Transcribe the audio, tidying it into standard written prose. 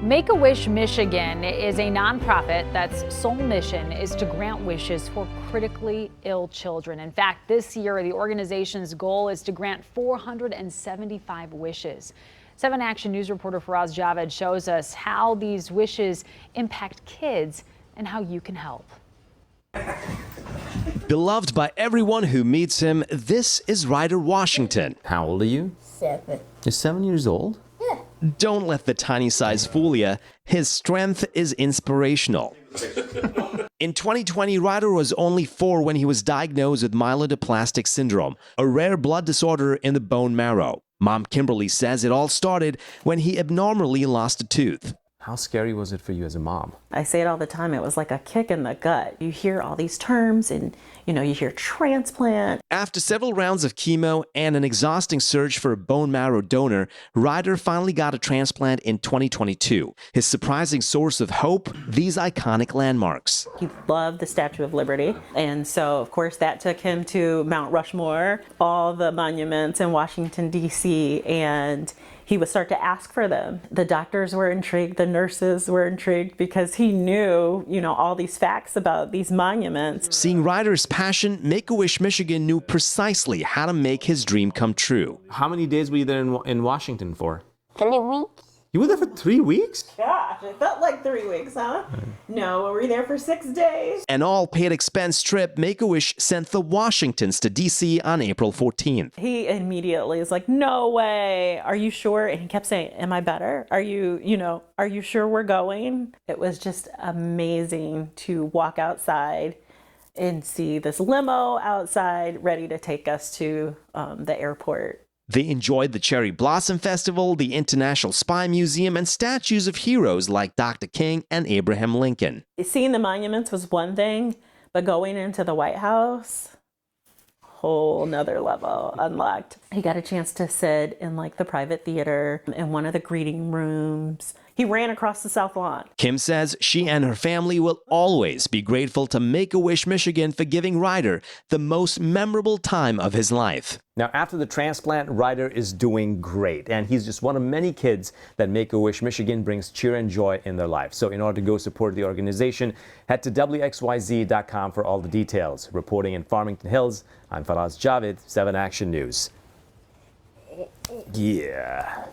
MakeAWish Michigan is a nonprofit that's sole mission is to grant wishes for critically ill children. In fact, this year, the organization's goal is to grant 475 wishes. 7 Action News reporter Faraz Javed shows us how these wishes impact kids and how you can help. Beloved by everyone who meets him, this is Ryder Washington. How old are you? 7. You're 7 years old? Don't let the tiny size fool you. His strength is inspirational. In 2020, Ryder was only 4 when he was diagnosed with myelodysplastic syndrome, a rare blood disorder in the bone marrow. Mom Kimberly says it all started when he abnormally lost a tooth. How scary was it for you as a mom? I say it all the time, it was like a kick in the gut. You hear all these terms and, you hear transplant. After several rounds of chemo and an exhausting search for a bone marrow donor, Ryder finally got a transplant in 2022. His surprising source of hope, these iconic landmarks. He loved the Statue of Liberty, and so of course that took him to Mount Rushmore, all the monuments in Washington, D.C., and he would start to ask for them. The doctors were intrigued, the nurses were intrigued because he knew, all these facts about these monuments. Seeing Ryder's passion, Make-A-Wish Michigan knew precisely how to make his dream come true. How many days were you there in Washington for? 3 weeks. You were there for 3 weeks? Gosh, it felt like 3 weeks, huh? No, we were there for 6 days. An all-paid expense trip, Make-A-Wish sent the Washingtons to D.C. on April 14th. He immediately is like, no way, are you sure? And he kept saying, am I better? Are you sure we're going? It was just amazing to walk outside and see this limo outside ready to take us to the airport. They enjoyed the Cherry Blossom Festival, the International Spy Museum, and statues of heroes like Dr. King and Abraham Lincoln. Seeing the monuments was one thing, but going into the White House, whole nother level unlocked. He got a chance to sit in the private theater in one of the greeting rooms. He ran across the South Lawn. Kim says she and her family will always be grateful to Make-A-Wish Michigan for giving Ryder the most memorable time of his life. Now, after the transplant, Ryder is doing great, and he's just one of many kids that Make-A-Wish Michigan brings cheer and joy in their life. So in order to go support the organization, head to WXYZ.com for all the details. Reporting in Farmington Hills, I'm Faraz Javed, 7 Action News. Yeah.